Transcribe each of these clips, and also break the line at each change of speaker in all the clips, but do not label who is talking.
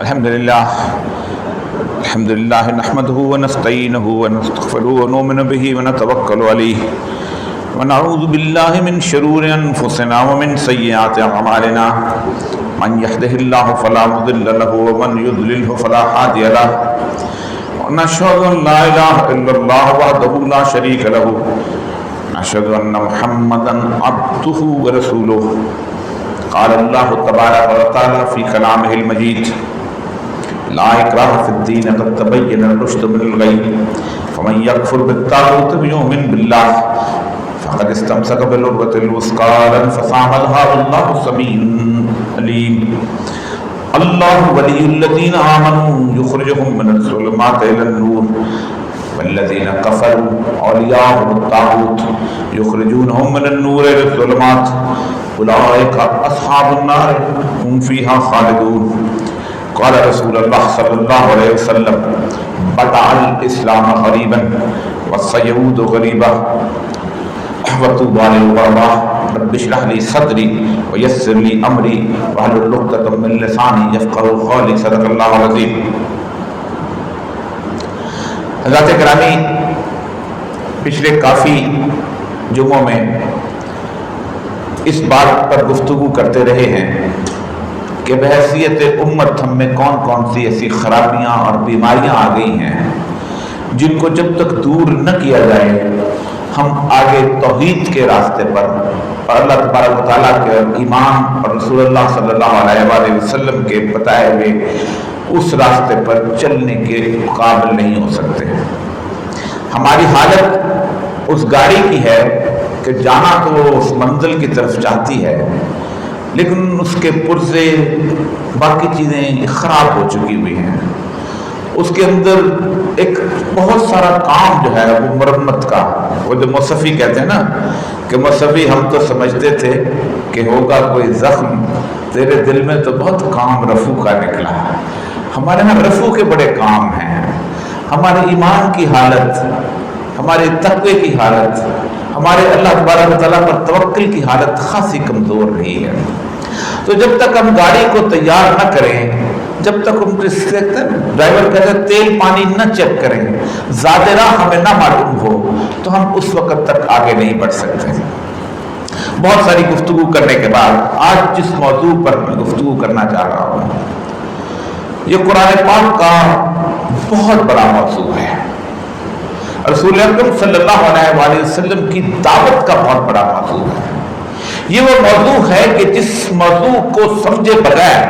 الحمد لله نحمده ونستعينه ونستغفره ونؤمن به ونتوكل عليه ونعوذ بالله من شرور أنفسنا ومن سيئات أعمالنا من يهده الله فلا مضل له ومن يضلله فلا هادي له ونشهد أن لا إله إلا الله وحده لا شريك له ونشهد أن محمدا عبده ورسوله قال الله تبارك وتعالى في كلامه المجيد لا إكراه في الدين قد تبين الرشد من الغي فمن يكفر بالطاغوت ويؤمن بالله فقد استمسك بالعروة الوثقى لا انفصام لها والله سميع عليم الله ولي الذين آمنوا يخرجهم من الظلمات إلى النور والذين كفروا أولياءهم الطاغوت يخرجونهم من النور إلى الظلمات أولئك أصحاب النار هم فيها خالدون قال رسول الله صلى الله عليه وسلم بدأ الإسلام غريبا والسيعود غريبا وطوبى للغرباء رب اشرح لي صدري ويسر لي أمري واحلل عقدة من لساني يفقهوا قولي صدق الله العظيم. حضرات گرامی، پچھلے کافی جمعوں میں اس بات پر گفتگو کرتے رہے ہیں کہ بحیثیت امت ہم میں کون کون سی ایسی خرابیاں اور بیماریاں آ گئی ہیں جن کو جب تک دور نہ کیا جائے ہم آگے توحید کے راستے پر اور اللہ تبارک و تعالیٰ کے ایمان اور رسول اللہ صلی اللہ علیہ وآلہ وسلم کے بتائے ہوئے اس راستے پر چلنے کے قابل نہیں ہو سکتے. ہماری حالت اس گاڑی کی ہے کہ جانا تو اس منزل کی طرف چاہتی ہے لیکن اس کے پرزے باقی چیزیں خراب ہو چکی ہوئی ہیں. اس کے اندر ایک بہت سارا کام جو ہے وہ مرمت کا، وہ جو مصفی کہتے ہیں نا کہ مصفی ہم تو سمجھتے تھے کہ ہوگا کوئی زخم، تیرے دل میں تو بہت کام رفو کا نکلا. ہمارے ہاں رفو کے بڑے کام ہیں. ہمارے ایمان کی حالت، ہمارے تقوی کی حالت، ہمارے اللہ تبارک و تعالیٰ پر توکل کی حالت خاصی کمزور رہی ہے. تو جب تک ہم گاڑی کو تیار نہ کریں، جب تک ہم ڈرائیور کہتے ہیں تیل پانی نہ چیک کریں، زیادہ راہ ہمیں نہ معلوم ہو تو ہم اس وقت تک آگے نہیں بڑھ سکتے. بہت ساری گفتگو کرنے کے بعد آج جس موضوع پر میں گفتگو کرنا چاہ رہا ہوں یہ قرآن پاک کا بہت بڑا موضوع ہے. رسول اکرم صلی اللہ علیہ وآلہ وسلم کی دعوت کا بہت بڑا موضوع ہے. یہ وہ موضوع ہے کہ جس موضوع کو سمجھے بغیر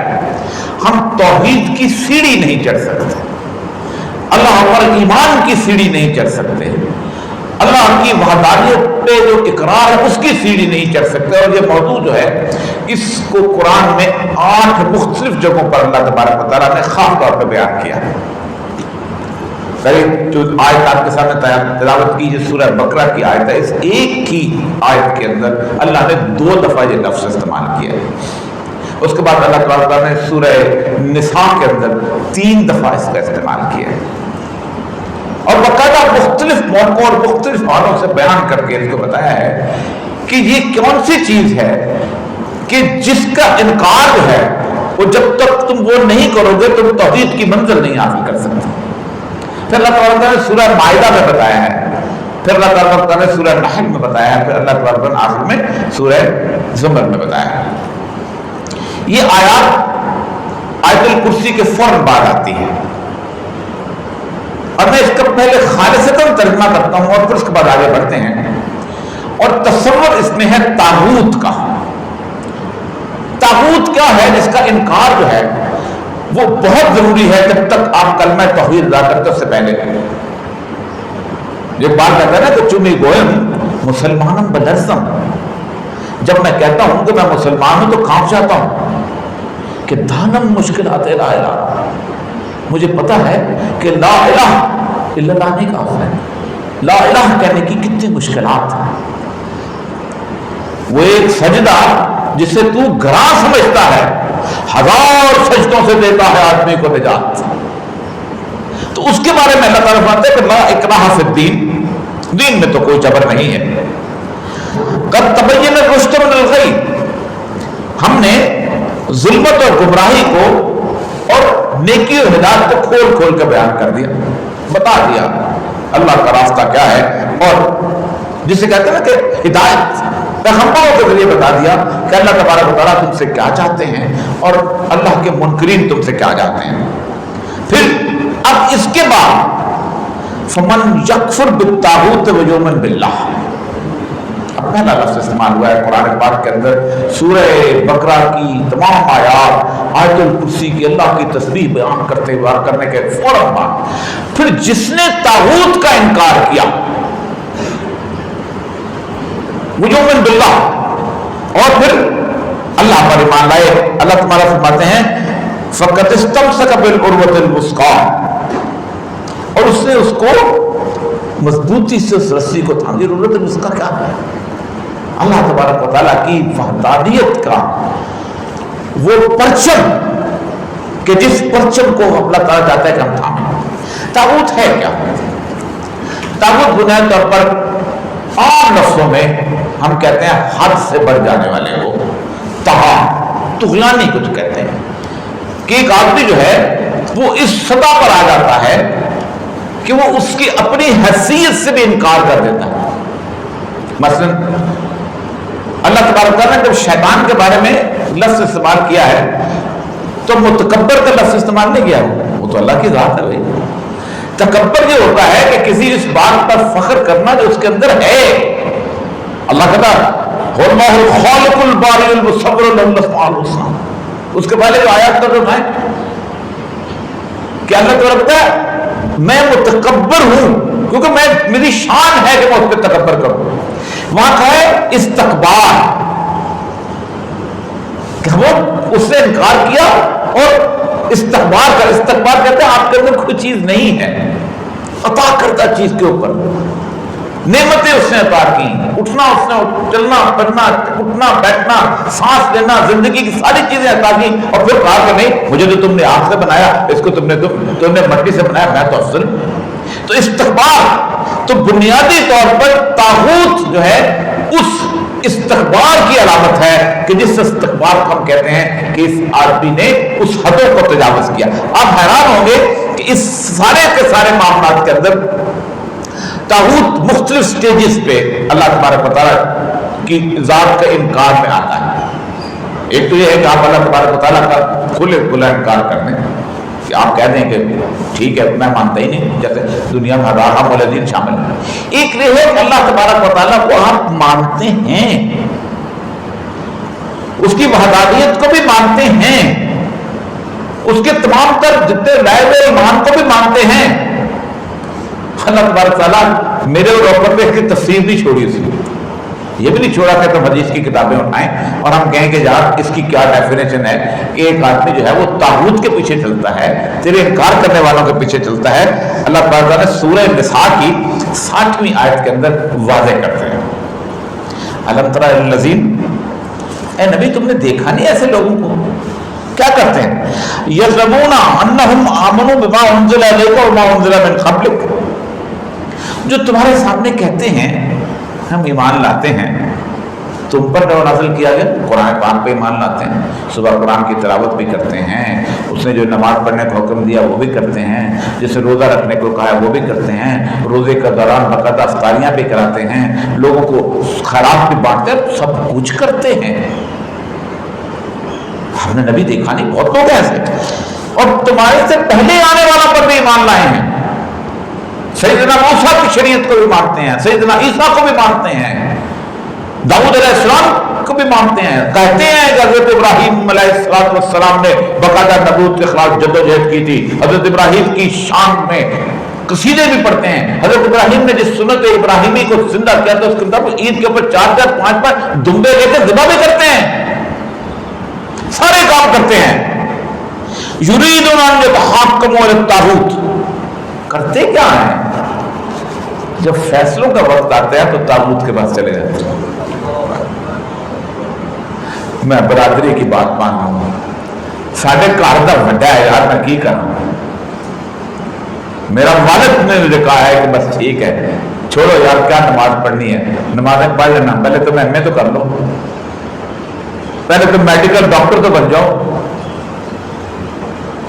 ہم توحید کی سیڑھی نہیں چڑھ سکتے، اللہ پر ایمان کی سیڑھی نہیں چڑھ سکتے، اللہ کی وحدانیت پہ جو اقرار ہے اس کی سیڑھی نہیں چڑھ سکتے. اور یہ موضوع جو ہے اس کو قرآن میں 8 مختلف جگہوں پر اللہ تبارک و تعالیٰ نے خاص طور پہ بیان کیا. جو آیت آپ کے سامنے تلاوت کی جو سورہ بقرہ کی آیت ہے، اس ایک کی آیت کے اندر اللہ نے 2 دفعہ یہ لفظ استعمال کیا ہے. اس کے بعد اللہ تعالیٰ نے سورہ نساء کے اندر 3 دفعہ اس کا استعمال کیا ہے اور باقاعدہ مختلف موقعوں اور مختلف حالوں سے بیان کر کے اس کو بتایا ہے کہ یہ کون سی چیز ہے کہ جس کا انکار جو ہے وہ جب تک تم وہ نہیں کرو گے تم توحید کی منزل نہیں حاصل کر سکتے. پھر اللہ تعالیٰ نے سورہ مائدہ میں بتایا ہے، پھر اللہ تعالیٰ نے سورہ نحل میں بتایا ہے، پھر اللہ تعالیٰ نے آخر میں سورہ زمر میں بتایا ہے. یہ آیات آیت الکرسی کے فوراً بعد آتی ہے اور میں اس کا پہلے خالصتاً ترجمہ کرتا ہوں اور پھر اس کے بعد آگے بڑھتے ہیں. اور تصور اس میں ہے طاغوت کا. طاغوت کیا ہے جس کا انکار جو ہے وہ بہت ضروری ہے جب تک آپ کلمہ توحید ادا کرتے اس سے پہلے. یہ بات کہتا ہے نا کہ چمی گوئم مسلمانم بدرسم، جب میں کہتا ہوں کہ میں مسلمان ہوں تو کام چاہتا ہوں کہ دھانم مشکلات لا الہ، مجھے پتا ہے کہ لا الہ الا اللہ نہیں کہا ہے. لا الہ کہنے کی کتنی مشکلات ہیں. وہ ایک سجدہ جسے تو گراں سمجھتا ہے 1000 سجدوں سے دیتا ہے آدمی کو نجات. تو اس کے بارے میں اللہ تعالیٰ فرماتے ہیں کہ لا اکراہ فی الدین، دین میں تو کوئی جبر نہیں ہے. قد تبین الرشد من الغی، ہم نے ظلمت اور گمراہی کو اور نیکی اور ہدایت کو کھول کھول کے بیان کر دیا، بتا دیا اللہ کا راستہ کیا ہے، اور جسے کہتے ہیں نا کہ ہدایت پیغمبروں کے ذریعے بتا دیا کہ اللہ تبارک و تعالیٰ تم سے کیا چاہتے ہیں اور اللہ کے منکرین تم سے کیا چاہتے ہیں۔ پھر اب اس کے بعد فمن یکفر بالطاغوت ویؤمن باللہ، اب پہلا لفظ استعمال ہوا ہے قرآن پاک کے اندر، سورہ بقرہ کی تمام آیات آیت الکرسی کی اللہ کی تسبیح بیان کرنے کے فوراً بعد پھر جس نے طاغوت کا انکار کیا ویؤمن باللہ، اور پھر اللہ پر ایمان لائے، اللہ تمہارا فرماتے ہیں فقد استمسک بالعروۃ الوثقی، اور اس نے اس کو مضبوطی سے اس رسی کو تھام لیا۔ عروۃ الوثقی کیا ہے؟ اللہ تبارک و تعالیٰ کی وحدانیت کا وہ پرچم کہ جس پرچم کو اللہ تعالیٰ چاہتا ہے کہ ہم تھامیں۔ طاغوت ہے کیا؟ طاغوت بنیادی طور پر عام لفظوں میں ہم کہتے ہیں حد سے بڑھ جانے والے کو، طغیانی کو تو کہتے ہیں کہ ایک آدمی جو ہے وہ اس سطح پر آ جاتا ہے کہ وہ اس کی اپنی حیثیت سے بھی انکار کر دیتا ہے۔ مثلا اللہ تبارک تعالیٰ نے جب شیطان کے بارے میں لفظ استعمال کیا ہے تو متکبر کا لفظ استعمال نہیں کیا، وہ تو اللہ کی ذات ہے۔ بھائی تکبر یہ ہوتا ہے کہ کسی اس بات پر فخر کرنا جو اس کے اندر ہے۔ اللہ کہتا ہے اللہ الخالق البارئ المصور له الاسماء الحسنى، اس کے پہلے جو آیات کا ہے کہ اللہ تعالیٰ کہتا ہے میں متکبر ہوں کیونکہ میری شان ہے کہ میں اس پہ تکبر کروں۔ وہاں کہا ہے استکبار، کہ وہ اس نے انکار کیا اور استکبار کر، استکبار کہتے ہیں آپ کے اندر کوئی چیز نہیں ہے، عطا کرتا چیز کے اوپر نعمتیں اس نے عطا کی، اٹھنا اس نے چلنا پھرنا، اٹھنا بیٹھنا، سانس لینا، زندگی کی ساری چیزیں عطا کی، اور پھر کہا کہ نہیں مجھے تو تم نے آگ سے بنایا، اس کو تم نے مٹی سے بنایا، میں تو افضل ہوں۔ تو استکبار تو بنیادی طور پر طاغوت جو ہے اس استکبار کی علامت ہے کہ جس استکبار کو ہم کہتے ہیں کہ اس آدمی نے اس حدوں کو تجاوز کیا۔ آپ حیران ہوں گے کہ اس سارے کے سارے معاملات کے اندر طاغوت مختلف سٹیجز پہ اللہ تبارک و تعالیٰ کی ذات کا انکار میں آتا ہے۔ ایک تو یہ ہے کہ آپ اللہ تبارک و تعالیٰ کا کھلے کھلا انکار کر دیں کہ آپ کہہ دیں کہ ٹھیک ہے میں مانتا ہی نہیں، جیسے دنیا میں ہزارہ مولدین شامل ہیں۔ ایک یہ ہے کہ اللہ تبارک و تعالیٰ کو آپ مانتے ہیں، اس کی وحدانیت کو بھی مانتے ہیں، اس کے تمام تر جتنے لائے ہوئے ایمان کو بھی مانتے ہیں۔ اللہ تبارک تعالیٰ میرے اور اوپر پہ اس کی تفسیر نہیں چھوڑی، اس نے یہ بھی نہیں چھوڑا کہ تم حدیث کی کتابیں اٹھائیں اور ہم کہیں کہ یار اس کی کیا ڈیفینیشن ہے کہ ایک آدمی جو ہے وہ طاغوت کے پیچھے چلتا ہے، تیرے انکار کرنے والوں کے پیچھے چلتا ہے۔ اللہ تعالیٰ نے سورہ نساء کی 60ویں آیت کے اندر واضح کرتے ہیں الم تر الی الذین، اے نبی تم نے دیکھا نہیں ایسے لوگوں کو کیا کرتے ہیں، یزعمون انہم آمنوا بما انزل الیک وما انزل من قبلک، جو تمہارے سامنے کہتے ہیں ہم ایمان لاتے ہیں، تم پر جو نازل کیا گیا قرآن پاک پہ ایمان لاتے ہیں، صبح قرآن کی تلاوت بھی کرتے ہیں، اس نے جو نماز پڑھنے کا حکم دیا وہ بھی کرتے ہیں، جسے روزہ رکھنے کو کہا ہے وہ بھی کرتے ہیں، روزے کا دوران باقاعدہ افطاریاں بھی کراتے ہیں، لوگوں کو خیرات بھی بانٹتے ہیں، سب کچھ کرتے ہیں۔ ہم نے نبی دیکھا نہیں، بہت لوگ ہیں ایسے، اور تمہارے سے پہلے آنے والا پر بھی ایمان لائے ہیں، سیدنا موسیٰ کی شریعت کو بھی مانتے ہیں، سیدنا عیسیٰ کو بھی مانتے ہیں، داؤد علیہ السلام کو بھی مانتے ہیں، کہتے ہیں کہ حضرت ابراہیم علیہ السلام نے باقاعدہ نبوت کے خلاف جدوجہد کی تھی، حضرت ابراہیم کی شان میں قصیدے بھی پڑھتے ہیں، حضرت ابراہیم نے جس سنت ابراہیمی کو زندہ کیا تھا اس کے اندر عید کے اوپر 4 5 دمبے لے کے ذبح بھی کرتے ہیں، سارے کام کرتے ہیں۔ یریدون ان یتحاکموا الی الطاغوت، کرتے کیا ہیں؟ جب فیصلوں کا وقت آتا ہے تو طاغوت کے پاس چلے جاتے ہیں۔ میں برادری کی بات مان رہا ہوں، ساڑھے گھر دا وڈا ہے یار، میں کی کروں، میرا والد نے مجھے کہا ہے کہ بس ٹھیک ہے چھوڑو یار کیا نماز پڑھنی ہے، نمازیں پڑھ لینا، پہلے تو میں تو کر لو، پہلے تو میڈیکل ڈاکٹر تو بن جاؤ،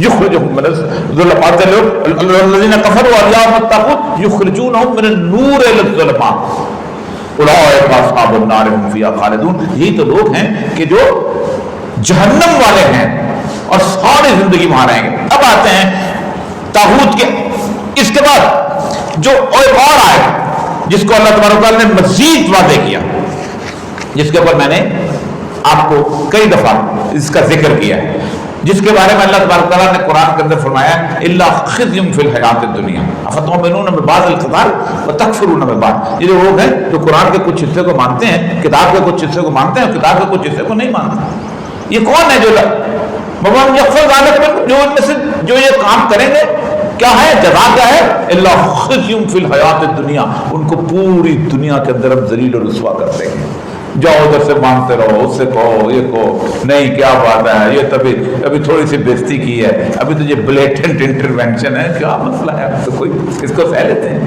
یخرجہم من الظلمات الذین کفروا اولیاءہم الطاغوت یخرجونہم من النور الی الظلمات اولئک اصحاب النار هم فیہا خالدون. یہی تو لوگ ہیں کہ جو جہنم والے ہیں اور ساری زندگی وہاں رہیں گے. اب آتے ہیں طاغوت کے. اس کے بعد جو ایک اور آئے جس کو اللہ تبارک و تعالیٰ نے مزید واضح کیا، جس کے اوپر میں نے آپ کو کئی دفعہ اس کا ذکر کیا ہے، جس کے بارے میں اللہ تبارک و تعالیٰ نے قرآن کے اندر فرمایا الا خزی فی الحیات الدنیا افتؤمنون ببعض الکتاب وتکفرون ببعض. یہ جو لوگ ہیں جو قرآن کے کچھ حصے کو مانتے ہیں، کتاب کے کچھ حصے کو مانتے ہیں، کتاب کے کچھ حصے کو نہیں مانتے، یہ کون ہے جو ومن یکفر ذلک جو ان میں سے جو یہ کام کریں گے، کیا ہے جزا کیا ہے؟ الا خزی فی الحیات الدنیا، ان کو پوری دنیا کے اندر ہم ذلیل و رسوا کر دیں گے. جاؤ ادھر سے مانگتے رہو، اس سے کہو، یہ کہو نہیں کیا بات ہے، یہ تبھی ابھی تھوڑی سی بےزتی کی ہے، ابھی تو یہ بلیٹنٹ انٹروینشن ہے، کیا مسئلہ ہے، تو کوئی اس کو سہ لیتے ہیں.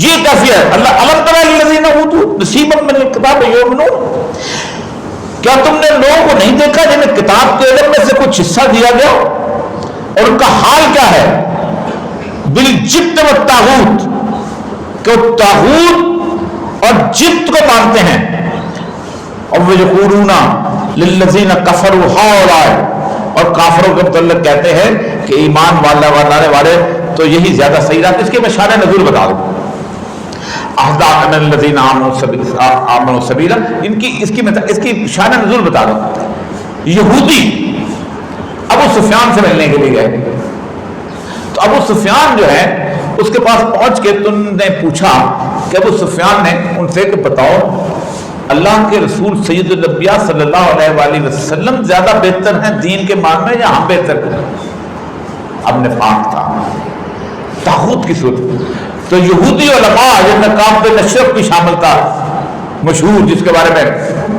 یہ کیفیت اللہ علم تر الذین اوتوا نصیبا من الکتاب یؤمنون. کیا تم نے لوگوں کو نہیں دیکھا جنہیں کتاب کے علم میں سے کچھ حصہ دیا گیا اور ان کا حال کیا ہے؟ بالجبت والطاغوت، کہ وہ طاغوت اور جبت کو مانتے ہیں. اور وَيَقُولُونَ لِلَّذِينَ كَفَرُوا هَؤُلَاءِ، اور کافروں کے متعلق کہتے ہیں کہ ایمان لانے والے تو یہی زیادہ صحیح رہا. اس کے میں شان نزول بتا دوں. اهْدَىٰ مِنَ الَّذِينَ آمَنُوا سَبِيلًا، اس کی شان نزول بتا دوں. یہودی ابو سفیان سے ملنے کے لیے گئے، تو ابو سفیان جو ہے اس کے پاس پہنچ کے تم نے پوچھا کہ ابو سفیان نے ان سے کہ بتاؤ اللہ کے رسول سید الانبیاء صلی اللہ علیہ وآلہ وسلم زیادہ بہتر ہیں دین کے مان میں یا ہم بہتر ہیں؟ اب نفاق تھا، طاغوت کی صورت. تو یہودی علماء جن میں کعب بن اشرف بھی شامل تھا مشہور، جس کے بارے میں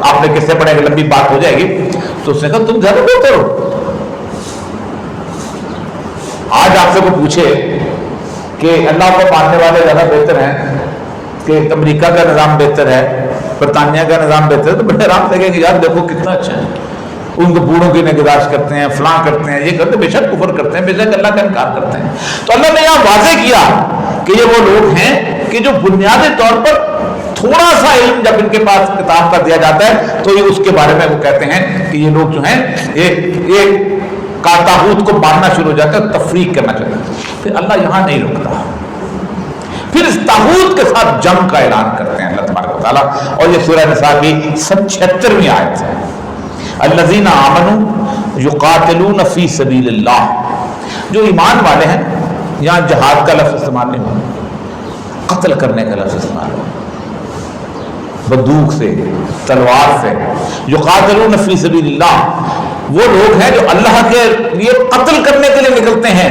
آپ نے کسے پڑھیں گے، لمبی بات ہو جائے گی. تو اس نے کہا تم زیادہ بہتر ہو. آج آپ سے کوئی پوچھے کہ اللہ کو ماننے والے زیادہ بہتر ہیں کہ امریکہ کا نظام بہتر ہے، برطانیہ کا نظام بہتر ہے، تو بڑے آرام سے کہیں کہ یار دیکھو کتنا اچھا ہے، ان کو بوڑھوں کی نگہداشت کرتے ہیں، فلاں کرتے ہیں، یہ کرتے ہیں، بے شک کفر کرتے ہیں، بے شک اللہ کا انکار کرتے ہیں. تو اللہ نے یہاں واضح کیا کہ یہ وہ لوگ ہیں کہ جو بنیادی طور پر تھوڑا سا علم جب ان کے پاس کتاب کا دیا جاتا ہے تو یہ اس کے بارے میں وہ کہتے ہیں کہ یہ لوگ جو ہیں یہ طاغوت کو ماننا شروع ہو جاتا ہے، تفریق کرنا چاہتا ہے. پھر اللہ یہاں نہیں رکتا، پھر اس طاغوت کے ساتھ جنگ کا اعلان کرتے ہیں اللہ تبارک و تعالیٰ. اور یہ سورہ نساء کی 76ویں آیت ہے. الذین آمنوا یقاتلون فی سبیل اللہ، جو ایمان والے ہیں. یہاں جہاد کا لفظ استعمال نہیں ہوا، قتل کرنے کا لفظ استعمال ہوا، بندوق سے، تلوار سے. یقاتلون فی سبیل اللہ، وہ لوگ ہیں جو اللہ کے لیے قتل کرنے کے لیے نکلتے ہیں.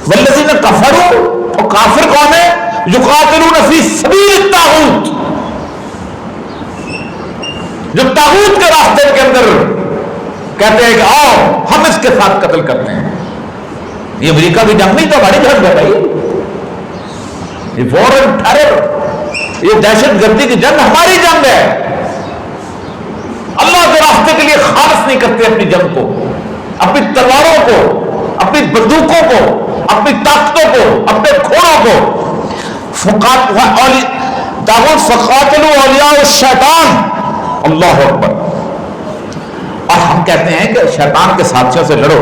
والذین کفروا، اور کافر کون ہے؟ یقاتلون فی سبیل الطاغوت، جو طاغوت کے راستے کے اندر کہتے ہیں کہ آؤ ہم اس کے ساتھ قتل کرتے ہیں. یہ امریکہ کی جنگ نہیں تو ہماری جنگ ہے بھائی، یہ وار اینڈ ٹیرر، یہ دہشت گردی کی جنگ ہماری جنگ ہے. اللہ کے راستے کے لیے خالص نہیں کرتے اپنی جنگ کو، اپنی تلواروں کو، اپنی بندوقوں کو، اپنی طاقتوں کو، اپنے گھوڑوں کو. فقاتلوا اولیاء الشیطان، اللہ اکبر. اور ہم کہتے ہیں کہ شیطان کے ساتھیوں سے لڑو.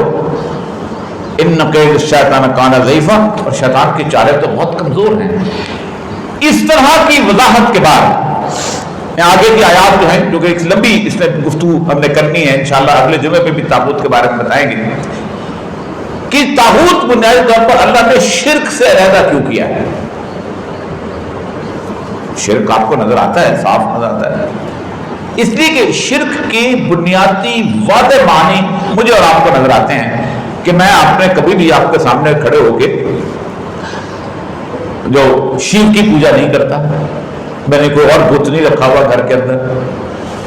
ان کید الشیطان کان ضعیفا، اور شیطان کی چالیں تو بہت کمزور ہیں. اس طرح کی وضاحت کے بعد آگے کی آیات جو ہیں، جو کہ ایک لمبی اس میں گفتگو ہم نے کرنی ہے انشاءاللہ، اگلے جمعے پہ بھی طاغوت کے بارے میں بتائیں گے کہ طاغوت بنیادی طور پر اللہ نے شرک سے علیحدہ کیوں کیا ہے. شرک آپ کو نظر آتا ہے، صاف نظر آتا ہے. اس لیے کہ شرک کی بنیادی واضح معنی مجھے اور آپ کو نظر آتے ہیں کہ میں آپ نے کبھی بھی آپ کے سامنے کھڑے ہو کے جو شیو کی پوجا نہیں کرتا، میں نے کوئی اور بت نہیں رکھا ہوا گھر کے اندر،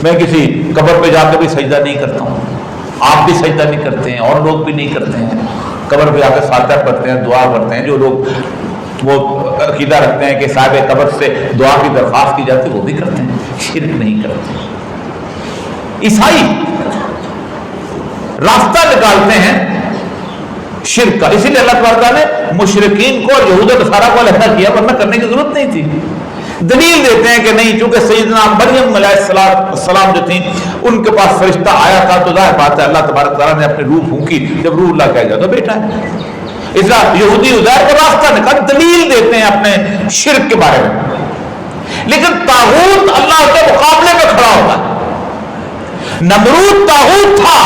میں کسی قبر پہ جا کے بھی سجدہ نہیں کرتا ہوں، آپ بھی سجدہ نہیں کرتے ہیں، اور لوگ بھی نہیں کرتے ہیں. قبر پہ جا کے فاتحہ پڑھتے ہیں، دعا کرتے ہیں. جو لوگ وہ عقیدہ رکھتے ہیں کہ صاحب قبر سے دعا کی درخواست کی جاتی ہے وہ بھی کرتے ہیں، شرک نہیں کرتے. عیسائی راستہ نکالتے ہیں شرک کا. اسی لیے اللہ تعالیٰ نے مشرکین کو اور یہود و نصارہ کو علیحدہ کیا، ورنہ کرنے کی ضرورت نہیں تھی. دلیل دیتے ہیں کہ نہیں، چونکہ سیدنا مریم علیہ السلام جو تھیں ان کے پاس فرشتہ آیا تھا تو ظاہر بات ہے اللہ تبارک تعالیٰ نے اپنی روح پھونکی، جب روح اللہ کہہ جائے تو بیٹا ہے. اس طرح یہودی عزیر کو راستہ نکال، دلیل دیتے ہیں اپنے شرک کے بارے میں. لیکن طاغوت اللہ کے مقابلے میں کھڑا ہوتا ہے. نمرود طاغوت تھا،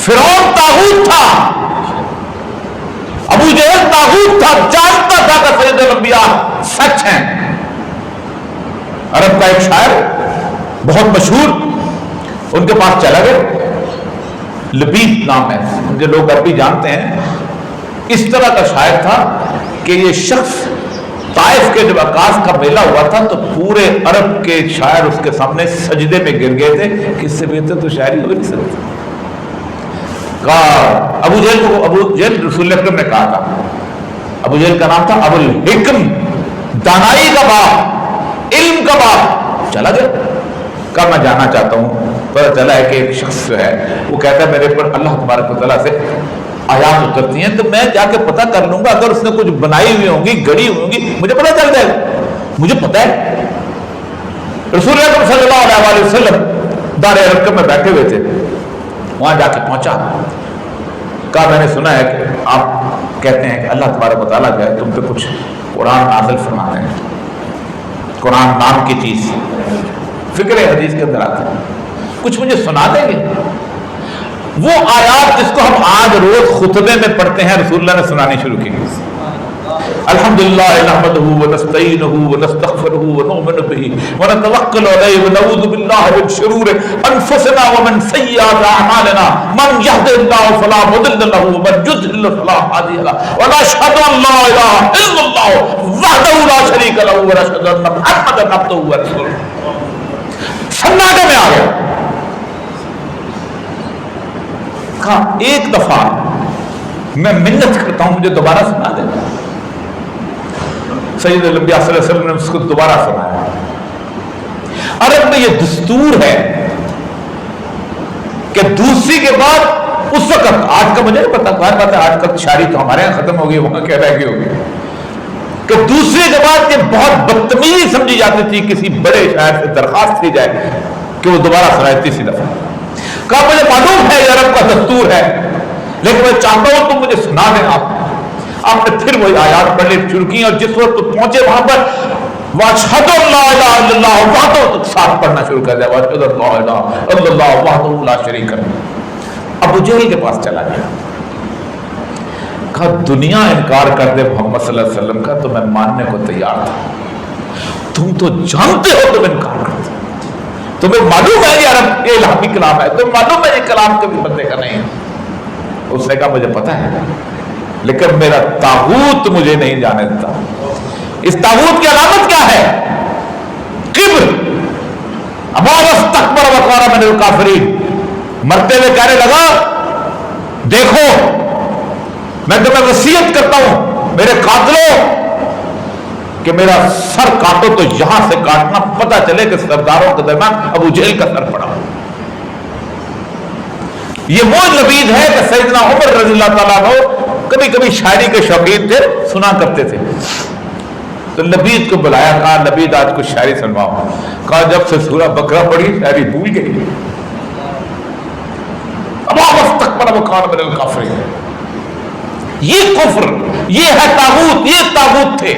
فرعون طاغوت تھا، ابو جہل طاغوت تھا، جانتا تھا کہ سید الانبیاء سچ ہیں. عرب کا ایک شاعر بہت مشہور ان کے پاس چلا گیا، لبید نام ہے، جو لوگ عربی جانتے ہیں. اس طرح کا شاعر تھا کہ یہ شخص طائف کے جب عکاس کا میلہ ہوا تھا تو پورے عرب کے شاعر اس کے سامنے سجدے میں گر گئے تھے کہ اس سے بہتر تو شاعری ہو نہیں سکتی. ابو جہل رسول اللہ اکرم نے کہا تھا، ابو جہل کا نام تھا ابو الحکم، دانائی کا باپ، علم کا باپ. چلا گیا، کہا میں جانا چاہتا ہوں. پتہ چلا ہے کہ ایک شخص جو ہے وہ کہتا ہے میرے پر اللہ تبارک و تعالیٰ سے آیات اترتی ہیں، تو میں جا کے پتہ کر لوں گا. اگر اس نے کچھ بنائی ہوئی ہوں گی، گڑی ہوئی ہوں گی، مجھے پتہ چل جائے گا. مجھے پتہ ہے. رسول اللہ صلی اللہ علیہ وسلم دار ارقم میں بیٹھے ہوئے تھے، وہاں جا کے پہنچا. کہا میں نے سنا ہے کہ آپ کہتے ہیں کہ اللہ تبارک و تعالیٰ جو ہے تم پہ کچھ قرآن نازل فرماتے ہیں. قرآن نام کی چیز فکر حدیث کے اندر آتے ہیں، کچھ مجھے سنا دیں گے؟ وہ آیات جس کو ہم آج روز خطبے میں پڑھتے ہیں رسول اللہ نے سنانی شروع کی. الحمدللہ نحمدہ ونستعینہ ونستغفرہ ونؤمن بہ ونتوکل علیہ ونعوذ باللہ من شرور انفسنا ومن سیئات اعمالنا من یہدہ اللہ فلا مضل له ومن یضلل فلا ہادی له ونشهد ان لا الہ الا اللہ وحدہ لا شریک له ونشهد ان محمدا عبدہ ورسولہ. سناٹے میں آ گیا. کہا ایک دفعہ میں منت کرتا ہوں مجھے دوبارہ سنا دے. سید الانبیاء صلی اللہ علیہ وسلم نے اس کو دوبارہ سنایا. عرب میں یہ دستور ہے کہ دوسری کے بعد اس وقت، آج کا مجھے نہیں پتا، کہاں بات ہے آج کل شاعری تو ہمارے یہاں ختم ہو گئی، وہاں کیا رہ گئی ہوگی، کہ دوسرے کے بعد کہ بہت بدتمیزی سمجھی جاتی تھی کسی بڑے شاعر سے درخواست کی جائے کہ وہ دوبارہ سنائے تیسری دفعہ. کہا مجھے معلوم ہے یہ عرب کا دستور ہے، لیکن میں چاہتا ہوں تم مجھے سنا دیں. آپ نے پھر وہی آیات پڑھنے شروع کی، اور جس وقت پہنچے وہاں پر واشہد لا الہ الا اللہ وحدہ ساتھ پڑھنا شروع کر دیا، واشہد لا الہ الا اللہ وحدہ لا شریک لہ. ابو جہل کے پاس چلا گیا. کہا دنیا انکار کر دے محمد صلی اللہ علیہ وسلم کا تو میں ماننے کو تیار تھا، تم تو جانتے ہو تم انکار کرتے، تمہیں معلوم ہے یہ عرب یہ الہامی کلام ہے، تمہیں معلوم ہے یہ کلام کبھی بندے کا نہیں ہے. اس نے کہا مجھے پتا ہے، لیکن میرا طاغوت مجھے نہیں جانے دیتا. اس طاغوت کی علامت کیا ہے؟ کبر. ابا واستکبر وکان من الکافرین. مرتے ہوئے کہنے لگا دیکھو میں تمہیں وصیت کرتا ہوں میرے قاتلوں کہ میرا سر کاٹو تو یہاں سے کاٹنا، پتہ چلے کہ سرداروں کے درمیان ابو جہل کا سر پڑا. یہ وہ لبید ہے کہ سیدنا عمر رضی اللہ تعالیٰ عنہ کبھی کبھی شاعری کے شوقین تھے، سنا کرتے تھے. تو لبید کو بلایا، کہا لبید آج کچھ شاعری سنواؤ. کہا جب سے سورہ بقرہ پڑھی شاعری بھول گئی. ابا واستکبر وکان من الکافرین. یہ کفر، یہ ہے طاغوت. یہ طاغوت تھے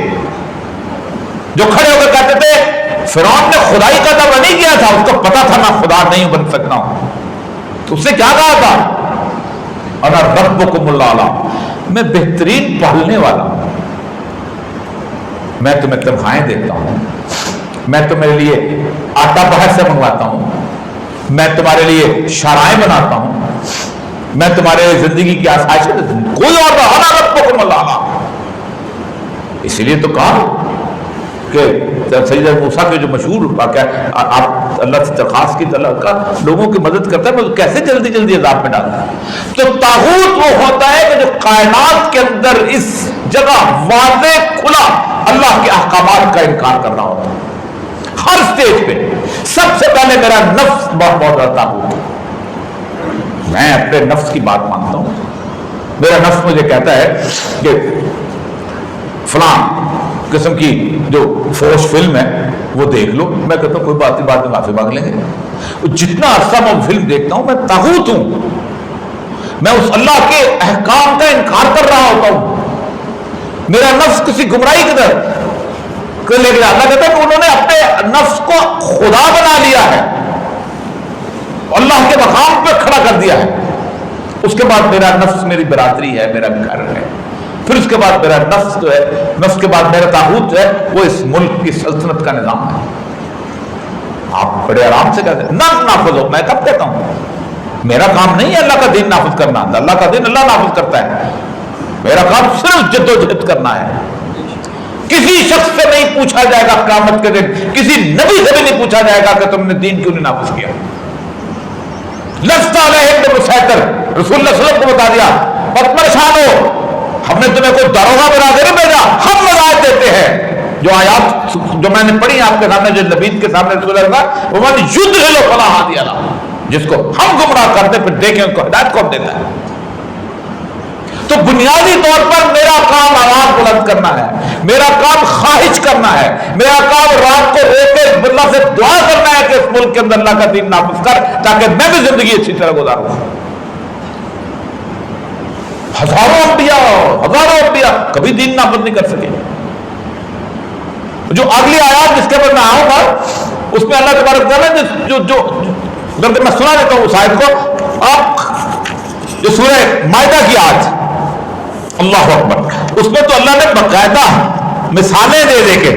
جو کھڑے ہو کر کہتے تھے فرعون نے خدائی کا دعویٰ نہیں کیا تھا، اس کو پتا تھا میں خدا نہیں بن سکتا ہوں. تو اس نے کیا کہا تھا؟ انا ربکم الاعلی، میں بہترین پالنے والا ہوں، میں تمہیں تنخواہیں دیتا ہوں، میں تمہارے لیے آٹا باہر سے منگواتا ہوں، میں تمہارے لیے شرائع بناتا ہوں، میں تمہارے زندگی کی آسائشیں دیتا ہوں، کوئی اور نہ. انا ربکم الاعلی. اسی لیے تو کہا کہ سیدنا موسیٰ کے جو مشہور واقعہ ہے، آپ اللہ سے درخواست کی اللہ کا لوگوں کی مدد کرتا ہے مگر کیسے جلدی جلدی عذاب میں ڈالتا ہے. تو طاغوت وہ ہوتا ہے کہ جو کائنات کے اندر اس جگہ واضح کھلا اللہ کے احکامات کا انکار کر رہا ہوتا ہے. ہر سٹیج پہ سب سے پہلے میرا نفس بہت بڑا طاغوت ہے. میں اپنے نفس کی بات مانتا ہوں. میرا نفس مجھے کہتا ہے کہ فلاں قسم کی جو فوش فلم ہے وہ دیکھ لو. میں کہتا ہوں کوئی بات نہیں، بعد میں معافی مانگ لیں گے. جتنا عرصہ میں فلم دیکھتا ہوں میں طاغوت ہوں، میں اس اللہ کے احکام کا انکار کر رہا ہوتا ہوں. میرا نفس کسی گمراہی کی طرف لے کے اللہ کہتا ہے کہ انہوں نے اپنے نفس کو خدا بنا لیا ہے، اللہ کے مقام پہ کھڑا کر دیا ہے. اس کے بعد میرا نفس میری برادری ہے، میرا گھر ہے. پھر اس کے بعد میرا نفس جو ہے، نفس کے بعد میرا طاغوت جو ہے وہ اس ملک کی سلطنت کا نظام ہے. آپ بڑے آرام سے کہتے ہیں نہ نافذ ہو. میں کب کہتا ہوں؟ میرا کام نہیں ہے اللہ کا دین نافذ کرنا، اللہ کا دین اللہ نافذ کرتا ہے. میرا کام صرف جد و جہد کرنا ہے. کسی شخص سے نہیں پوچھا جائے گا قیامت کے دن، کسی نبی سے بھی نہیں پوچھا جائے گا کہ تم نے دین کیوں نہیں نافذ کیا. لست علیہم بمسیطر، رسول اللہ صلی اللہ علیہ وسلم کو بتا دیا مت پریشان ہو، ہم نے تمہیں کوئی داروغہ بنا کے نہیں بھیجا، ہم ہدایت دیتے ہیں. جو آیات جو میں نے پڑھی آپ کے سامنے، جو نبی کے سامنے رسول اللہ کا وہ من یضلل فلا ہادی لہ، جس کو ہم گمراہ کرتے پھر دیکھیں ان کو ہدایت کون دیتا ہے. تو بنیادی طور پر میرا کام آواز بلند کرنا ہے، میرا کام خواہش کرنا ہے، میرا کام رات کو رو کے اللہ سے دعا کرنا ہے کہ اس ملک کے اندر اللہ کا دین نافذ کر تاکہ میں بھی زندگی اچھی طرح گزاروں. ہزاروں انبیاء کبھی دین نافذ نہیں کر سکے. جو اگلی آیات جس کے بعد میں آؤں گا اس میں اللہ تبارک تعالیٰ نے جو میں سنا دیتا ہوں اس آیت کو. آپ جو سورہ مائدہ کی آیت، اللہ اکبر، اس میں تو اللہ نے باقاعدہ مثالیں دے دے کے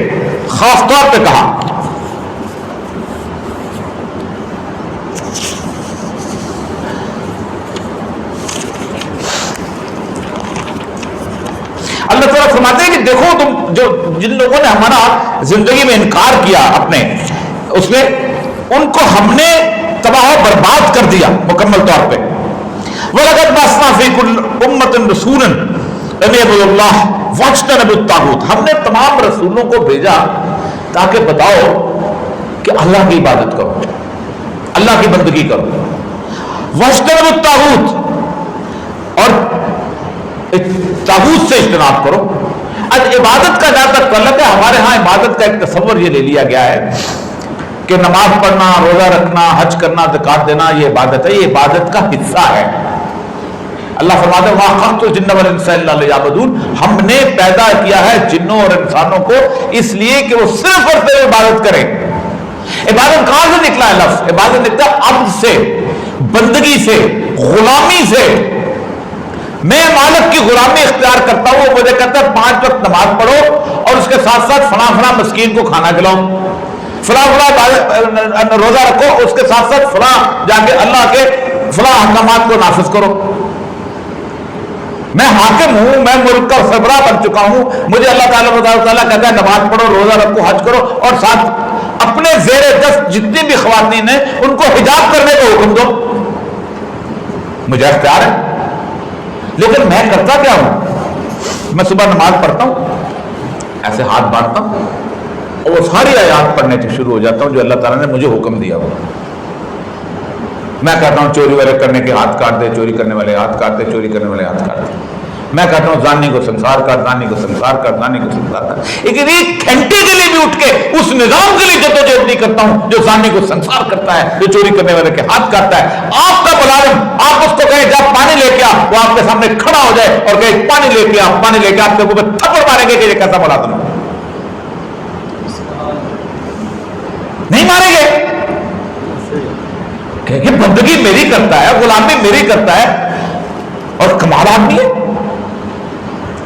خاص طور پہ کہا اللہ تعالیٰ فرماتے ہیں کہ دیکھو تم جن لوگوں نے ہمارا زندگی میں انکار کیا اپنے اس میں، ان کو ہم نے تباہ و برباد کر دیا مکمل طور پہ. وَلَقَدْ بَعَثْنَا فِي كُلِّ أُمَّةٍ رَسُولًا أَنِ اعْبُدُوا اللَّهَ وَاجْتَنِبُوا الطَّاغُوتَ. ہم نے تمام رسولوں کو بھیجا تاکہ بتاؤ کہ اللہ کی عبادت کرو، اللہ کی بندگی کرو. وَاجْتَنِبُوا الطَّاغُوتَ، اور طاغوت سے اجتناب کرو. آج عبادت کا جہاں تک تعلق ہے، ہمارے ہاں عبادت کا ایک تصور یہ لے لیا گیا ہے کہ نماز پڑھنا، روزہ رکھنا، حج کرنا، زکات دینا یہ عبادت ہے، یہ عبادت کا حصہ ہے. اللہ فرماتے ہیں وَمَا خَلَقْتُ الْجِنَّ وَالْإِنسَ إِلَّا لِيَعْبُدُونِ. ہم نے پیدا کیا ہے جنوں اور انسانوں کو اس لیے کہ وہ صرف اور صرف عبادت کریں. عبادت کہاں سے نکلا ہے لفظ؟ عبادت نکلا عبد سے، بندگی سے، غلامی سے. میں مالک کی غلامی اختیار کرتا ہوں، وہ مجھے کہتا ہے 5 وقت نماز پڑھو اور اس کے ساتھ ساتھ فلاں مسکین کو کھانا کھلاؤ، فلاں روزہ رکھو، اس کے ساتھ ساتھ فلاں جا کے اللہ کے فلاں احکامات کو نافذ کرو. میں حاکم ہوں، میں ملک کا سربراہ بن چکا ہوں، مجھے اللہ تعالیٰ کہتا ہے نماز پڑھو، روزہ رکھو، حج کرو، اور ساتھ اپنے زیر دست جتنی بھی خواتین ہیں ان کو حجاب کرنے کا حکم دو. مجھے اختیار ہے، لیکن میں کرتا کیا ہوں؟ میں صبح نماز پڑھتا ہوں، ایسے ہاتھ باندھتا ہوں اور وہ ساری آیات پڑھنے سے شروع ہو جاتا ہوں جو اللہ تعالیٰ نے مجھے حکم دیا ہو. میں کہتا ہوں چوری والے کرنے کے ہاتھ کاٹ دے، چوری کرنے والے ہاتھ کاٹ دے، چوری کرنے والے ہاتھ کاٹ دے. میں کہتا ہوں زانی کو سنسار کر، زانی کو سنسار کر، زانی کو سنسار کر. لیکن ایک گھنٹے کے لیے بھی اٹھ کے اس نظام کے لیے جدوجہد نہیں کرتا ہوں جو زانی کو سنسار کرتا ہے، جو چوری کرنے والے کے ہاتھ کاٹتا ہے. آپ کا ملازم، آپ اس کو کہیں جا پانی لے کے آ، وہ آپ کے سامنے کھڑا ہو جائے اور کہے پانی لے کے آ، پانی لے کے آپ کے اوپر تھپڑ ماریں گے کہ یہ کیسا ملازم ہے؟ نہیں ماریں گے کہ بندگی میری کرتا ہے، غلامی میری کرتا ہے اور کمال آدمی ہے.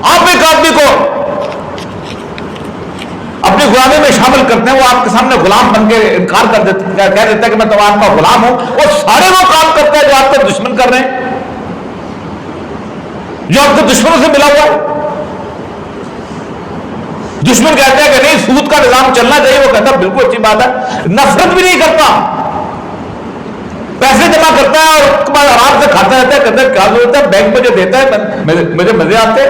آپ ایک آدمی کو اپنی غلامی میں شامل کرتے ہیں، وہ آپ کے سامنے غلام بن کے انکار کر دیتا، کہہ دیتا ہے کہ میں تو آپ کا غلام ہوں، اور سارے وہ کام کرتا ہے جو آپ کو دشمن کر رہے ہیں، جو آپ کو دشمنوں سے ملا ہوا ہے. دشمن کہتے ہیں کہ نہیں سود کا نظام چلنا چاہیے، وہ کہتا ہے بالکل اچھی بات ہے. نفرت بھی نہیں کرتا، پیسے جمع کرتا ہے اور آرام سے کھاتا رہتا ہے، کہتا ہے کیا ضرورت ہے، بینک میں جو دیتا ہے مجھے مزے آتے.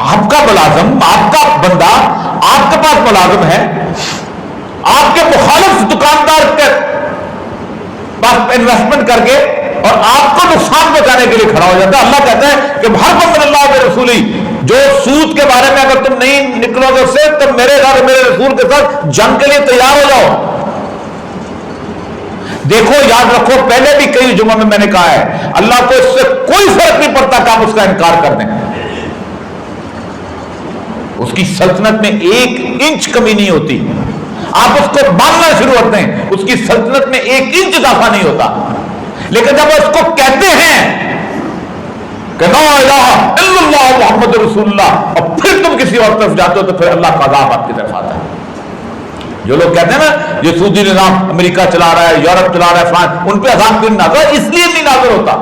آپ کا ملازم، آپ کا بندہ آپ کے پاس ملازم ہے، آپ کے مخالف دکاندار کے بس انویسٹمنٹ کر کے اور آپ کو نقصان پہنچانے کے لیے کھڑا ہو جاتا ہے. اللہ کہتا ہے کہ ہر من اللہ کے رسولی، جو سود کے بارے میں اگر تم نہیں نکلو گے اس سے تو میرے گھر میرے رسول کے ساتھ جنگ کے لیے تیار ہو جاؤ. دیکھو یاد رکھو، پہلے بھی کئی جمعوں میں نے کہا ہے، اللہ کو اس سے کوئی فرق نہیں پڑتا کہ آپ اس کا انکار کر دیں. اس کی سلطنت میں 1 انچ کمی نہیں ہوتی. آپ اس کو ماننا شروع ہوتے ہیں، اس کی سلطنت میں 1 انچ اضافہ نہیں ہوتا. لیکن جب اس کو کہتے ہیں کہ لا الہ الا اللہ محمد رسول اللہ، اور پھر تم کسی اور طرف جاتے ہو تو پھر اللہ کا عذاب آپ کی طرف آتا ہے. جو لوگ کہتے ہیں نا یہ سودی نظام امریکہ چلا رہا ہے، یورپ چلا رہا ہے، فرانس، ان پہ عذاب کیوں نہیں نازل؟ اس لیے نہیں نازل ہوتا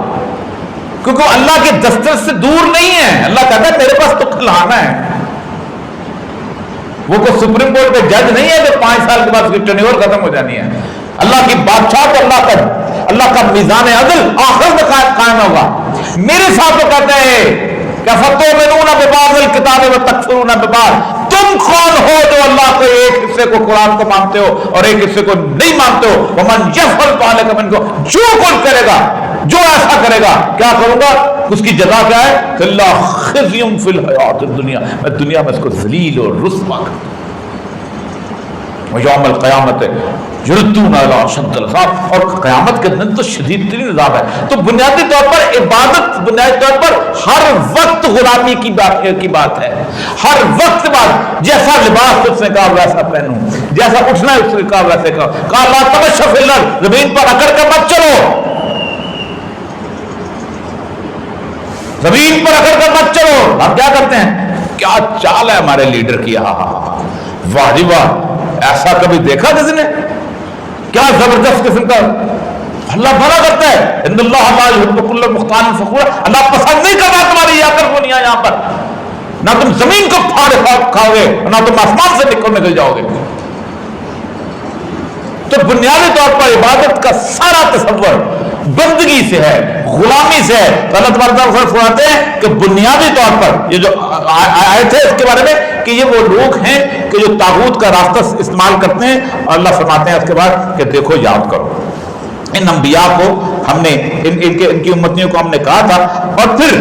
کیونکہ اللہ کے دستر سے دور نہیں ہے. اللہ کہتا ہے میرے پاس تو کھلانا ہے. وہ کوئی سپریم کورٹ کے جج نہیں ہے جو 5 سال کے بعد اس کی ٹینیور ختم ہو جانی ہے. اللہ کی بادشاہ تو اللہ کا میزان عدل آخر میں قائم ہوگا. میرے ساتھ وہ کہتے ہیں کہ فتؤمنون ببعض الکتاب وتکفرون ببعض. تم کون ہو جو اللہ کے ایک حصے کو قرآن کو مانتے ہو اور ایک حصے کو نہیں مانتے ہو؟ ومن یفعل ذلک منکم، جو کچھ کرے گا، جو ایسا کرے گا، کیا کروں گا؟ اس کی جزا کیا ہے؟ اللہ خزی فی الحیات الدنیا، میں دنیا میں اس کو ذلیل اور رسوا کروں گا. یوم القیامت یردون الی اشد العذاب، اور قیامت کے دن تو شدید ترین عذاب ہے. تو بنیادی طور پر عبادت بنیادی طور پر ہر وقت غلامی کی بات ہے. ہر وقت بات، جیسا لباس اس نے کہا ویسا پہنوں، جیسا اٹھنا اس نے کہا ویسے کہا لا تمشوا فی الارض، زمین پر اکڑ کر مت چلو، زمین پر اکڑ کر مت چلو. ہم کیا کرتے ہیں؟ کیا چال ہے ہمارے لیڈر کی، واہ جی واہ، ایسا کبھی دیکھا کسی نے؟ کیا زبردست قسم کا. اللہ بھلا کرتا ہے، ان اللہ لا یحب کل مختال فخور. اللہ پسند نہیں کرتا تمہاری یہاں پر. نہ تم زمین کو پھاڑ کھاؤ گے، نہ تم آسمان سے نکل جاؤ گے. تو بنیادی طور پر عبادت کا سارا تصور بندگی سے ہے، غلامی سے ہے. تو اللہ تبارک فرماتے ہیں کہ بنیادی طور پر یہ جو آیت ہے اس کے بارے میں کہ یہ وہ لوگ ہیں کہ جو طاغوت کا راستہ استعمال کرتے ہیں. اور اللہ فرماتے ہیں اس کے بعد کہ دیکھو یاد کرو ان انبیاء کو ہم نے ان کی امتیوں کو ہم نے کہا تھا، اور پھر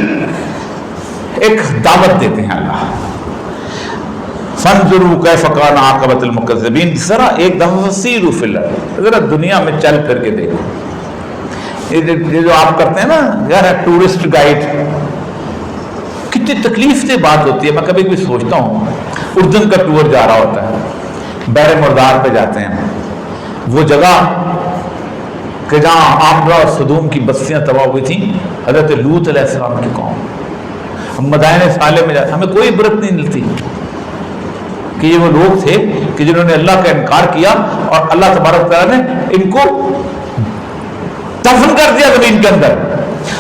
ایک دعوت دیتے ہیں اللہ فانظروا کیف کان عاقبۃ المکذبین. ذرا ایک دفعہ سیروا فی الارض، ذرا دنیا میں چل پھر کے دیکھو. یہ جو آپ کرتے ہیں نا یار ٹورسٹ گائیڈ، کتنی تکلیف سے بات ہوتی ہے. میں کبھی کبھی سوچتا ہوں اردن کا ٹور جا رہا ہوتا ہے، بحر مردار پہ جاتے ہیں، وہ جگہ کہ جہاں عامرہ اور سدوم کی بستیاں تباہ ہوئی تھیں، حضرت لوط علیہ السلام کی قوم. ہم مدائن صالح میں جاتے، ہمیں کوئی عبرت نہیں ملتی کہ یہ وہ لوگ تھے کہ جنہوں نے اللہ کا انکار کیا اور اللہ تبارک تعالیٰ نے ان کو دفن کر دیا زمین کے اندر.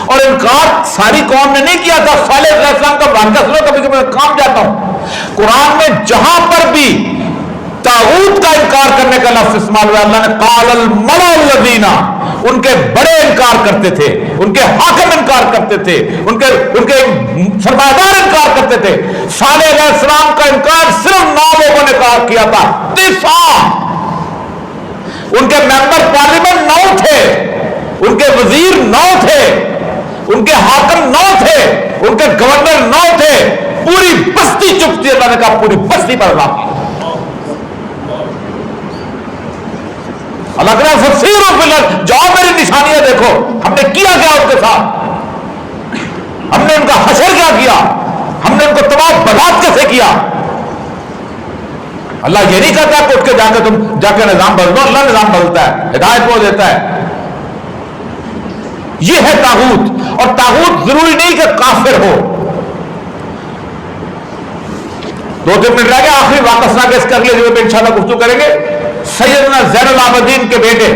اور انکار ساری قوم نے نہیں کیا تھا. صالح علیہ السلام کا واقعہ سنو، کبھی کبھی میں کام جاتا ہوں، قرآن میں جہاں پر بھی طاغوت کا انکار کرنے کا لفظ استعمال ہوا، اللہ نے قال الملأ الذین، ان کے بڑے انکار کرتے تھے، ان کے حاکم انکار کرتے تھے، ان کے سرمایہ دار انکار کرتے تھے. صالح علیہ السلام کا انکار صرف 9 لوگوں نے کیا تھا، 9. ان کے ممبر پارلیمنٹ 9 تھے، ان کے وزیر 9 تھے، ان کے حاکم 9 تھے، ان کے گورنر 9 تھے. پوری بستی چپ تھی. اللہ نے کہا پوری بستی پر عذاب کیا. اللہ تعالیٰ فسیروا فی الارض، جاؤ میری نشانیاں دیکھو، ہم نے کیا کیا ان کے ساتھ، ہم نے ان کا حشر کیا کیا، ہم نے ان کو تباہ برباد کیسے کیا. اللہ یہ نہیں کہتا کہ اٹھ کے جا کے نظام بدل دو. اللہ نظام بدلتا ہے، ہدایت وہ دیتا ہے. یہ ہے طاغوت. اور طاغوت ضروری نہیں کہ کافر ہو. 2-3 منٹ رہ گئے، آخری واپس نہ کیس کر لے جو پہ انشاءاللہ گفتگو کریں گے. سیدنا زین العابدین کے بیٹے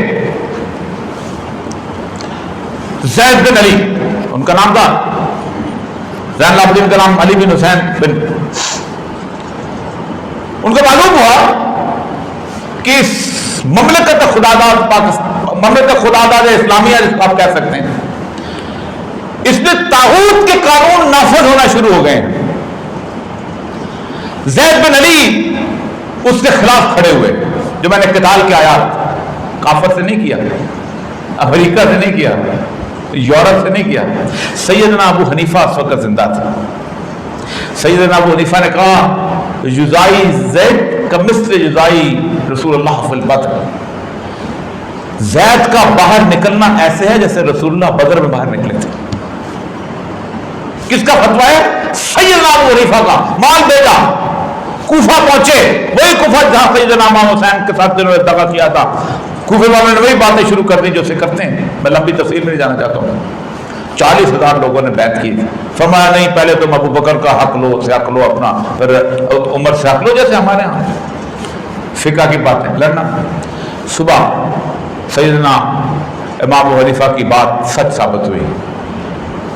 زید بن علی، ان کا نام تھا زین العابدین کا نام علی بن حسین بن. ان کو معلوم ہوا کہ مملکت خداداد پاکستان، مملکت خداداد اسلامیہ جس کو آپ کہہ سکتے ہیں، اس میں طاغوت کے قانون نافذ ہونا شروع ہو گئے. زید بن علی اس کے خلاف کھڑے ہوئے. جو میں نے قتال کے آیات کافر سے نہیں کیا، امریکہ سے نہیں کیا، یورپ سے نہیں کیا. سیدنا ابو حنیفہ اس وقت زندہ تھے. سیدنا ابو حنیفہ نے کہا یزائی زید کمثل یزائی رسول اللہ فی البدر، زید کا باہر نکلنا ایسے ہے جیسے رسول اللہ بدر میں باہر نکلے تھے. کس کا فتویٰ ہے؟ سیدنا ابو حنیفہ کا. مال بھیجا، کوفہ پہنچے، وہی کوفہ جہاں سیدنا امام حسین کے ساتھ جنہوں نے دغا کیا تھا. کوفے والوں نے وہی باتیں شروع کر دی جو اسے کرتے ہیں. میں لمبی تفصیل میں نہیں جانا چاہتا ہوں. 40,000 لوگوں نے بیعت کی. فرمایا نہیں، پہلے تم ابو بکر کا حق لو، سے حق لو اپنا، پھر عمر سے حق لو، جیسے ہمارے ہاں فقہ کی باتیں لڑنا. صبح سیدنا امام ابو حنیفہ کی بات سچ ثابت ہوئی.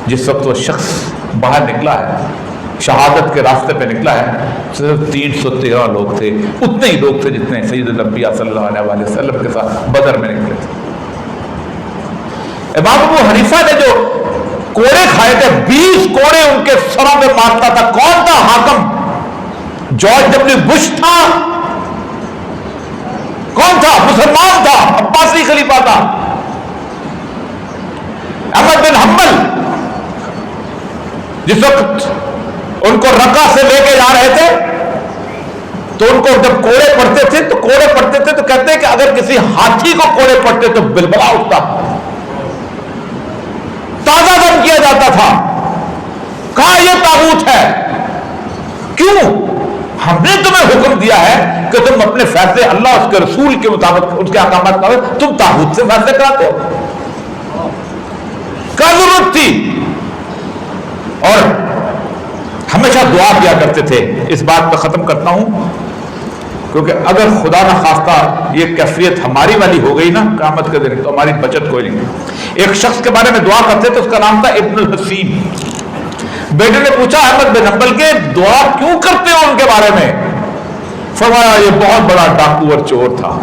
جس وقت وہ شخص باہر نکلا ہے، شہادت کے راستے پہ نکلا ہے، صرف 313 لوگ تھے. اتنے ہی لوگ تھے جتنے سید الانبیاء صلی اللہ علیہ وسلم کے ساتھ بدر میں نکلے تھے. امام ابو حنیفہ نے جو کوڑے کھائے تھے، 20 کوڑے ان کے سروں پہ مارتا تھا. کون تھا حاکم؟ جارج ڈبلیو بش تھا. کون تھا؟ مسلمان تھا، عباسی خلیفہ تھا. احمد بن حنبل جس وقت ان کو رقہ سے لے کے جا رہے تھے تو ان کو جب کوڑے پڑتے تھے تو کہتے کہ اگر کسی ہاتھی کو کوڑے پڑتے تو بلبلا اٹھتا، تازہ دم کیا جاتا تھا. کہا یہ طاغوت ہے. کیوں؟ ہم نے تمہیں حکم دیا ہے کہ تم اپنے فیصلے اللہ اس کے رسول کے مطابق، اس کے احکامات کے مطابق، تم طاغوت سے فیصلے کراتے ہو. کیا ضرورت تھی؟ اور ہمیشہ دعا کیا کرتے تھے. اس بات پہ ختم کرتا ہوں، کیونکہ اگر خدا نہ خواستہ یہ کیفیت ہماری والی ہو گئی نا قیامت کے دن، تو ہماری بچت کوئی نہیں. ایک شخص کے بارے میں دعا کرتے تھے، اس کا نام تھا ابن الحسین. بیٹے نے پوچھا احمد بن حنبل کے دعا کیوں کرتے ہو ان کے بارے میں؟ فرمایا یہ بہت بڑا ڈاکو اور چور تھا،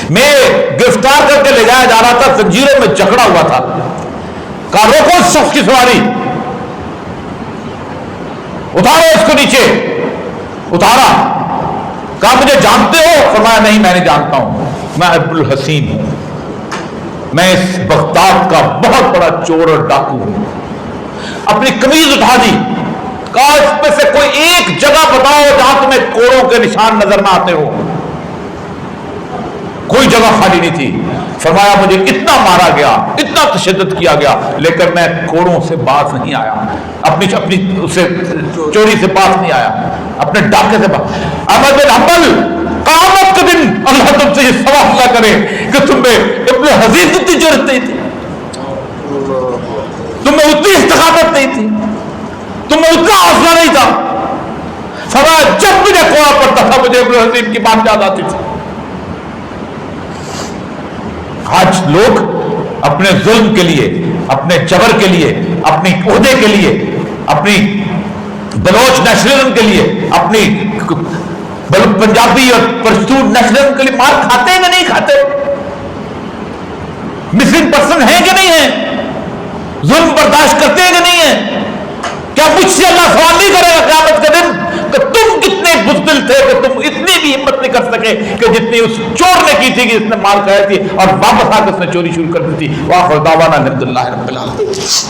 میں گرفتار کر کے لے جایا جا رہا تھا، زنجیروں میں جکڑا ہوا تھا. کہا روکو اس شخص کی سواری، اتارو اس کو نیچے. اتارا. کہا مجھے جانتے ہو؟ فرمایا نہیں میں نہیں جانتا ہوں، میں ابن الحسین ہوں، میں اس بغداد کا بہت بڑا چور اور ڈاکو ہوں. اپنی قمیض اٹھا دی. کہا اس میں سے کوئی ایک جگہ بتاؤ جہاں تمہیں کوڑوں کے نشان نظر نہ آتے ہو. کوئی جگہ خالی نہیں تھی. فرمایا مجھے اتنا مارا گیا، اتنا تشدد کیا گیا، لیکن میں کوڑوں سے باز نہیں آیا، اپنی اسے چوری سے باز نہیں آیا، اپنے ڈاکے سے باز. احمد بن حنبل قیامت کے دن اللہ تم سے یہ سوال نہ کرے کہ تم میں ابن حزین اتنی جرأت نہیں تھی، تم میں اتنی استقامت نہیں تھی، تم میں اتنا حوصلہ نہیں تھا. فرمایا جب مجھے کوڑا پڑتا تھا مجھے ابن حزین کی بات یاد آتی تھی. آج لوگ اپنے ظلم کے لیے، اپنے جبر کے لیے، اپنی عہدے کے لیے، اپنی بلوچ نیشنلزم کے لیے، اپنی پنجابی اور پشتون نیشنلزم کے لیے مار کھاتے ہیں کہ نہیں کھاتے؟ مسنگ پرسن ہیں کہ نہیں ہیں؟ ظلم برداشت کرتے ہیں کہ نہیں ہیں؟ کیا مجھ سے اللہ سوال نہیں کرے گا قیامت کے دن کہ تم کتنے بزدل تھے کہ تم اتنی بھی ہمت نہیں کر سکے کہ جتنی اس چور نے کی تھی کہ اس نے مال کھایا تھی اور واپس آ کے اس نے چوری شروع کر دی تھی. وآخر دعوانا الحمدللہ رب العالمین.